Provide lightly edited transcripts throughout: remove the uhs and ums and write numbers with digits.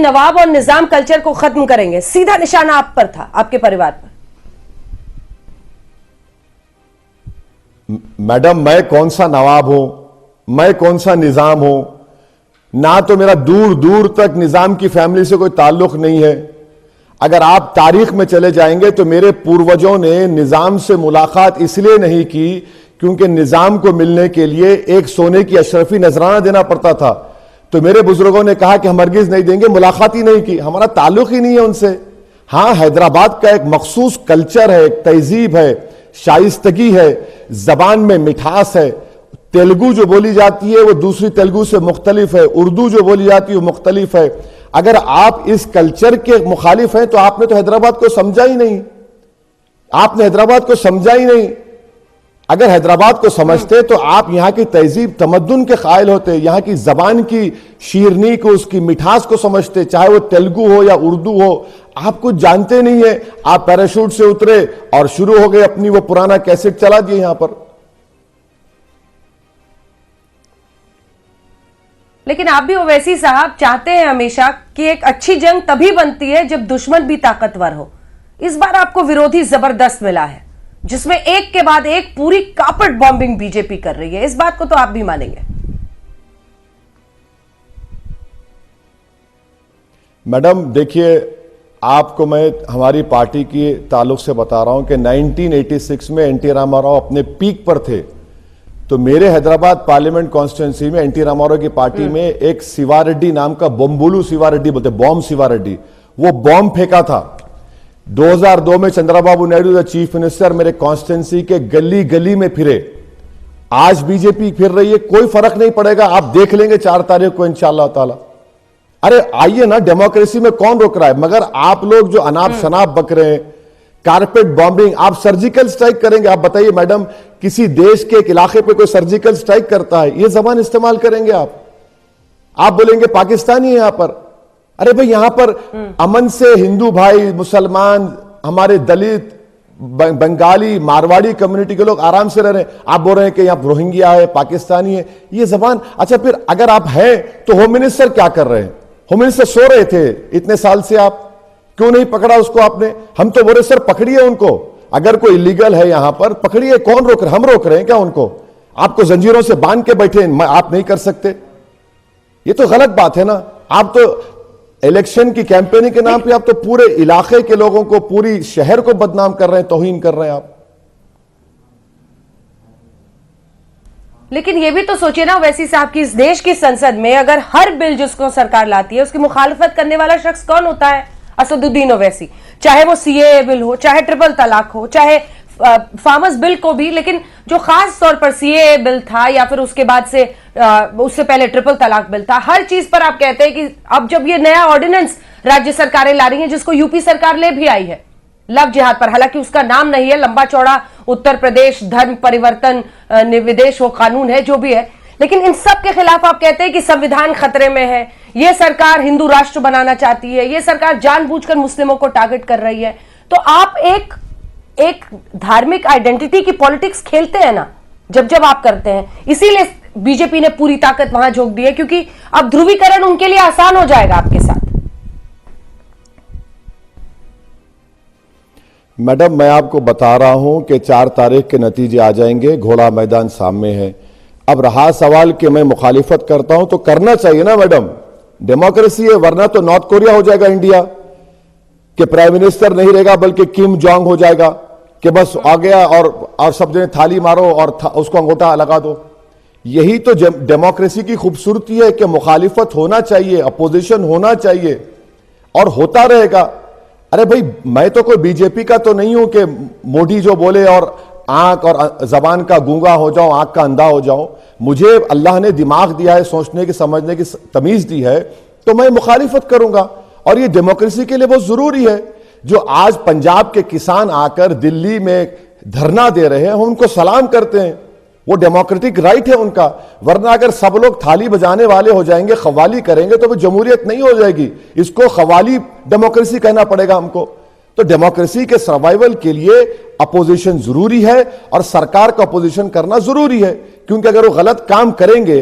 नवाब और निजाम कल्चर को खत्म करेंगे, सीधा निशाना आप पर था, आपके परिवार पर। मैडम, मैं कौन सा नवाब हूं, मैं कौन सा निजाम हूं? ना तो मेरा दूर दूर तक निजाम की फैमिली से कोई ताल्लुक नहीं है। अगर आप तारीख में चले जाएंगे तो मेरे पूर्वजों ने निजाम से मुलाकात इसलिए नहीं की क्योंकि निजाम को मिलने के लिए एक सोने की अशरफी नजराना देना पड़ता था। तो मेरे बुजुर्गों ने कहा कि हम हरगिज नहीं देंगे, मुलाकात ही नहीं की, हमारा ताल्लुक ही नहीं है उनसे। हां, हैदराबाद का एक मखसूस कल्चर है, एक तहजीब है, शाइस्तगी है, जबान में मिठास है। तेलुगु जो बोली जाती है वो दूसरी तेलुगु से मुख्तलिफ है, उर्दू जो बोली जाती है वो मुख्तलिफ है। अगर आप इस कल्चर के मुखालिफ हैं तो आपने तो हैदराबाद को समझा ही नहीं, आपने हैदराबाद को समझा ही नहीं। अगर हैदराबाद को समझते तो आप यहां की तहजीब तमद्दुन के कायल होते, यहां की जबान की शीरनी को, उसकी मिठास को समझते, चाहे वो तेलुगु हो या उर्दू हो। आप कुछ जानते नहीं है, आप पैराशूट से उतरे और शुरू हो गए अपनी वो पुराना कैसेट चला दिए यहां पर। लेकिन आप भी ओवैसी साहब चाहते हैं हमेशा कि एक अच्छी जंग तभी बनती है जब दुश्मन भी ताकतवर हो। इस बार आपको विरोधी जबरदस्त मिला है, जिसमें एक के बाद एक पूरी कार्पेट बॉम्बिंग बीजेपी कर रही है। इस बात को तो आप भी मानेंगे। मैडम देखिए, आपको मैं हमारी पार्टी के ताल्लुक से बता रहा हूं कि 1986 में एनटी रामाराव अपने पीक पर थे। तो मेरे हैदराबाद पार्लियामेंट कॉन्स्टिट्यूंसी में एनटी रामाराव की पार्टी में एक शिवारेड्डी नाम का, बॉम्बुलू शिवारेड्डी बोलते, बॉम्ब शिवारेड्डी, वो बॉम्ब फेंका था। 2002 में Chandrababu Naidu the chief minister मेरे कॉन्स्टिट्यूंसी के गली गली में फिरे। आज बीजेपी फिर रही है, कोई फर्क नहीं पड़ेगा, आप देख लेंगे 4 तारीख को इंशाअल्लाह ताला। अरे आइए ना, डेमोक्रेसी में कौन रोक रहा है? मगर आप लोग जो अनाप शनाप बक रहे हैं, कारपेट बॉम्बिंग, आप सर्जिकल स्ट्राइक करेंगे। आप बताइए मैडम, किसी देश के एक इलाके पे कोई सर्जिकल स्ट्राइक करता है, ये जबान इस्तेमाल करेंगे आप बोलेंगे पाकिस्तानी है यहां पर। अरे भाई, यहां पर अमन से हिंदू भाई, मुसलमान, हमारे दलित, बंगाली, मारवाड़ी कम्युनिटी के लोग आराम से रह रहे हैं। आप बोल रहे हैं कि यहां रोहिंग्या है, पाकिस्तानी है, ये जबान। अच्छा, फिर अगर आप हैं तो होम मिनिस्टर क्या कर रहे हैं? होम मिनिस्टर सो रहे थे इतने साल से, आप क्यों नहीं पकड़ा उसको आपने? हम तो बोल रहे सर पकड़िए उनको, अगर कोई इलीगल है यहां पर पकड़िए। कौन रोक रहे? हम रोक रहे हैं क्या उनको? आपको जंजीरों से बांध के बैठे, आप नहीं कर सकते? ये तो गलत बात है ना। आप तो इलेक्शन की कैंपेनिंग के नाम पे आप तो पूरे इलाके के लोगों को, पूरी शहर को बदनाम कर रहे हैं, तौहीन कर रहे हैं आप। लेकिन ये भी तो सोचिए ना वैसी साहब की, इस देश की संसद में अगर हर बिल जिसको सरकार लाती है उसकी मुखालफत करने वाला शख्स कौन होता है? असदुद्दीन ओवैसी। चाहे वो सीएए बिल हो, चाहे ट्रिपल तलाक हो, चाहे फार्मर्स बिल को भी, लेकिन जो खास तौर पर सीएए बिल था या फिर उसके बाद से उससे पहले ट्रिपल तलाक बिल था, हर चीज पर आप कहते हैं कि अब जब ये नया ऑर्डिनेंस राज्य सरकारें ला रही हैं, जिसको यूपी सरकार ले भी आई है, लव जिहाद पर, हालांकि उसका नाम नहीं है, लंबा चौड़ा उत्तर प्रदेश धर्म परिवर्तन विदेश वो कानून है, जो भी है, लेकिन इन सब के खिलाफ आप कहते हैं कि संविधान खतरे में है, ये सरकार हिंदू राष्ट्र बनाना चाहती है, ये सरकार जानबूझकर मुस्लिमों को टारगेट कर रही है। तो आप एक धार्मिक आइडेंटिटी की पॉलिटिक्स खेलते हैं ना, जब आप करते हैं। इसीलिए बीजेपी ने पूरी ताकत वहां झोंक दी है, क्योंकि अब ध्रुवीकरण उनके लिए आसान हो जाएगा आपके साथ। मैडम, मैं आपको बता रहा हूं कि 4 तारीख के नतीजे आ जाएंगे, घोड़ा मैदान सामने है। अब रहा सवाल कि मैं मुखालिफत करता हूं तो करना चाहिए ना मैडम, डेमोक्रेसी है, वरना तो नॉर्थ कोरिया हो जाएगा इंडिया, कि प्राइम मिनिस्टर नहीं रहेगा बल्कि किम जोंग हो जाएगा, कि बस आ गया और सब जने थाली मारो और उसको अंगूठा लगा दो। यही तो डेमोक्रेसी की खूबसूरती है कि मुखालिफत होना चाहिए, अपोजिशन होना चाहिए, और होता रहेगा। अरे भाई, मैं तो कोई बीजेपी का तो नहीं हूं कि मोदी जो बोले और आंख और जबान का गूंगा हो जाऊं, आंख का अंधा हो जाऊं। मुझे अल्लाह ने दिमाग दिया है, सोचने की समझने की तमीज दी है, तो मैं मुखालिफत करूंगा, और ये डेमोक्रेसी के लिए बहुत जरूरी है। जो आज पंजाब के किसान आकर दिल्ली में धरना दे रहे हैं, हम उनको सलाम करते हैं, वो डेमोक्रेटिक राइट है उनका। वरना अगर सब लोग थाली बजाने वाले हो जाएंगे, खवाली करेंगे, तो वो जमहूरियत नहीं हो जाएगी, इसको खवाली डेमोक्रेसी कहना पड़ेगा हमको। तो डेमोक्रेसी के सर्वाइवल के लिए अपोजिशन जरूरी है, और सरकार का अपोजिशन करना जरूरी है, क्योंकि अगर वो गलत काम करेंगे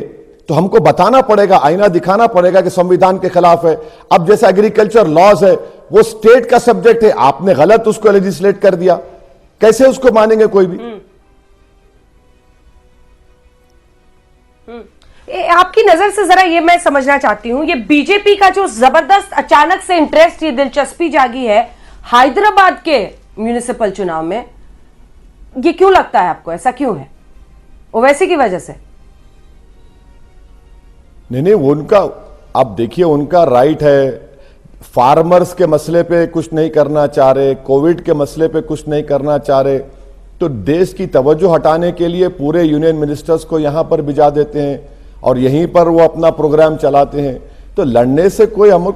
तो हमको बताना पड़ेगा, आईना दिखाना पड़ेगा कि संविधान के खिलाफ है। अब जैसे एग्रीकल्चर लॉज है, वो स्टेट का सब्जेक्ट है, आपने गलत उसको लेजिस्लेट कर दिया, कैसे उसको मानेंगे कोई भी? आपकी नजर से जरा ये मैं समझना चाहती हूं, ये बीजेपी का जो जबरदस्त अचानक से इंटरेस्ट, ये दिलचस्पी जागी है हैदराबाद के म्युनिसिपल चुनाव में, ये क्यों लगता है आपको? ऐसा क्यों है? ओवैसी की वजह से? नहीं, उनका, अब देखिए, उनका राइट है। फार्मर्स के मसले पे कुछ नहीं करना चाह रहे, कोविड के मसले पे कुछ नहीं करना चाह रहे, तो देश की तवज्जो हटाने के लिए पूरे यूनियन मिनिस्टर्स को यहां पर भिजा देते हैं और यहीं पर वो अपना प्रोग्राम चलाते हैं। तो लड़ने से कोई हमको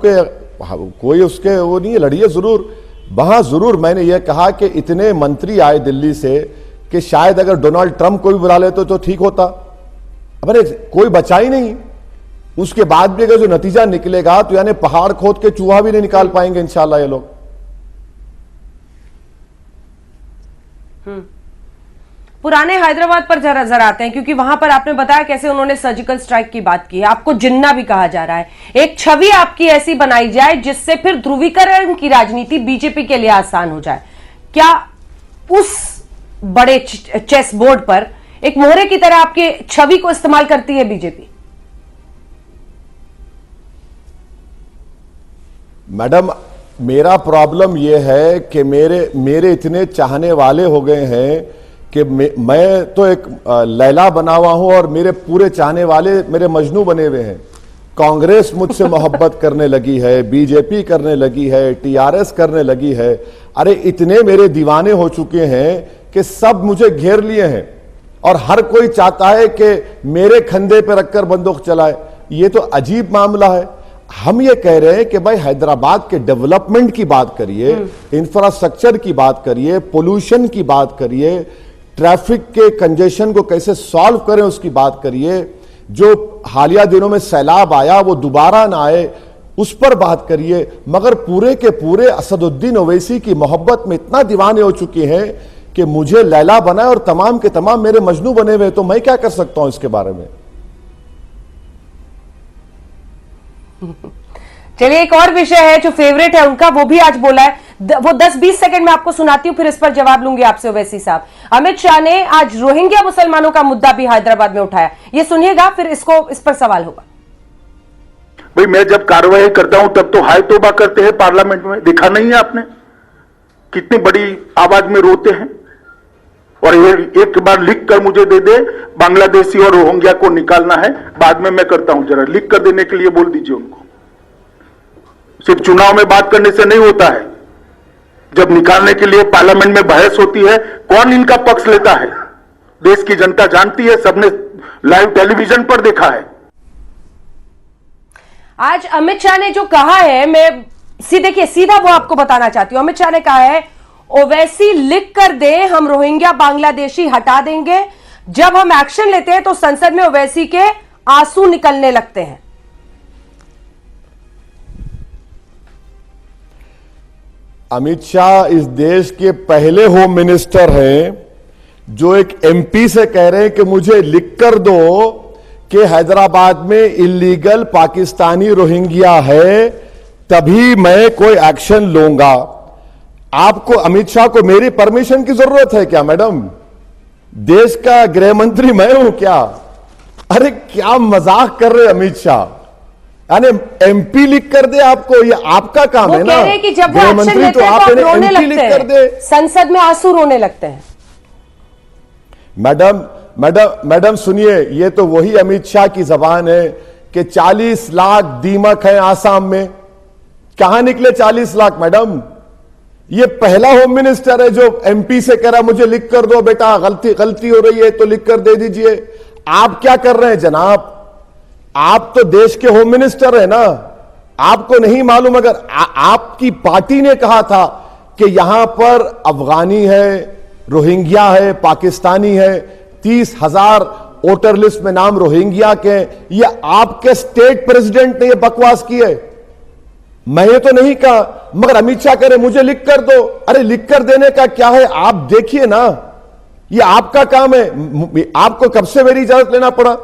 कोई उसके वो नहीं है, लड़िए जरूर। वहां जरूर मैंने ये कहा कि इतने मंत्री आए दिल्ली से कि शायद अगर डोनाल्ड ट्रंप को भी बुला लेते तो ठीक होता। अरे कोई बचा ही नहीं। उसके बाद भी अगर जो नतीजा निकलेगा तो यानी पहाड़ खोद के चूहा भी नहीं निकाल पाएंगे इंशाल्लाह ये लोग। पुराने हैदराबाद पर जरा आते हैं, क्योंकि वहां पर आपने बताया कैसे उन्होंने सर्जिकल स्ट्राइक की बात की है, आपको जिन्ना भी कहा जा रहा है। एक छवि आपकी ऐसी बनाई जाए जिससे फिर ध्रुवीकरण की राजनीति बीजेपी के लिए आसान हो जाए। क्या उस बड़े चेस बोर्ड पर एक मोहरे की तरह आपके छवि को इस्तेमाल करती है बीजेपी? मैडम, मेरा प्रॉब्लम यह है कि मेरे इतने चाहने वाले हो गए हैं कि मैं तो एक लैला बना हुआ हूं और मेरे पूरे चाहने वाले मेरे मजनू बने हुए हैं। कांग्रेस मुझसे मोहब्बत करने लगी है, बीजेपी करने लगी है, टीआरएस करने लगी है। अरे इतने मेरे दीवाने हो चुके हैं कि सब मुझे घेर लिए हैं और हर कोई चाहता है कि मेरे कंधे पे रखकर बंदूक चलाए। ये तो अजीब मामला है। हम ये कह रहे हैं कि भाई हैदराबाद के डेवलपमेंट की बात करिए, इंफ्रास्ट्रक्चर की बात करिए, पोल्यूशन की बात करिए, ट्रैफिक के कंजेशन को कैसे सॉल्व करें उसकी बात करिए, जो हालिया दिनों में सैलाब आया वो दोबारा ना आए उस पर बात करिए। मगर पूरे के पूरे असदुद्दीन ओवैसी की मोहब्बत में इतना दीवाने हो चुके हैं कि मुझे लैला बनाए और तमाम के तमाम मेरे मजनू बने हुए। तो मैं क्या कर सकता हूं इसके बारे में? चलिए, एक और विषय है जो फेवरेट है उनका, वो भी आज बोला है। वो 10-20 सेकंड में आपको सुनाती हूं, फिर इस पर जवाब लूंगी आपसे ओवैसी साहब। अमित शाह ने आज रोहिंग्या मुसलमानों का मुद्दा भी हैदराबाद में उठाया। ये सुनिएगा, फिर इस पर सवाल होगा। भाई, मैं जब कार्रवाई करता हूं तब तो हाय तौबा करते हैं पार्लियामेंट में। देखा नहीं है आपने कितनी बड़ी आवाज में रोते हैं? और एक बार लिख कर मुझे दे दे, बांग्लादेशी और रोहिंग्या को निकालना है, बाद में मैं करता हूं। जरा लिख कर देने के लिए बोल दीजिए उनको। सिर्फ चुनाव में बात करने से नहीं होता है, जब निकालने के लिए पार्लियामेंट में बहस होती है, कौन इनका पक्ष लेता है देश की जनता जानती है, सबने लाइव टेलीविजन पर देखा है। आज अमित शाह ने जो कहा है, मैं सीधा वो आपको बताना चाहती हूं। अमित शाह ने कहा है ओवैसी लिख कर दे, हम रोहिंग्या बांग्लादेशी हटा देंगे। जब हम एक्शन लेते हैं तो संसद में ओवैसी के आंसू निकलने लगते हैं। अमित शाह इस देश के पहले होम मिनिस्टर हैं जो एक एमपी से कह रहे हैं कि मुझे लिख कर दो कि हैदराबाद में इलीगल पाकिस्तानी रोहिंग्या है, तभी मैं कोई एक्शन लूंगा। आपको, अमित शाह को मेरी परमिशन की जरूरत है क्या मैडम? देश का गृह मंत्री मैं हूं क्या? अरे क्या मजाक कर रहे अमित शाह? यानी एमपी लिख कर दे आपको, ये आपका काम है ना? कह रहे कि जब वो एक्शन लेते हैं तो आप रोने लगते हैं, संसद में आंसू रोने लगते हैं। मैडम सुनिए, ये तो वही अमित शाह की जबान है कि 40 लाख दीमक है आसाम में। कहां निकले 40 लाख मैडम? ये पहला होम मिनिस्टर है जो एमपी से कह रहा मुझे लिख कर दो बेटा, गलती हो रही है तो लिख कर दे दीजिए। आप क्या कर रहे हैं जनाब? आप तो देश के होम मिनिस्टर है ना, आपको नहीं मालूम? अगर आपकी पार्टी ने कहा था कि यहां पर अफगानी है, रोहिंग्या है, पाकिस्तानी है, 30,000 वोटर लिस्ट में नाम रोहिंग्या के, ये आपके स्टेट प्रेसिडेंट ने ये बकवास की है, मैं ये तो नहीं कहा। मगर अमित शाह कह रहे मुझे लिख कर दो। अरे लिख कर देने का क्या है? आप देखिए ना, ये आपका काम है। आपको कब से मेरी इजाजत लेना पड़ा?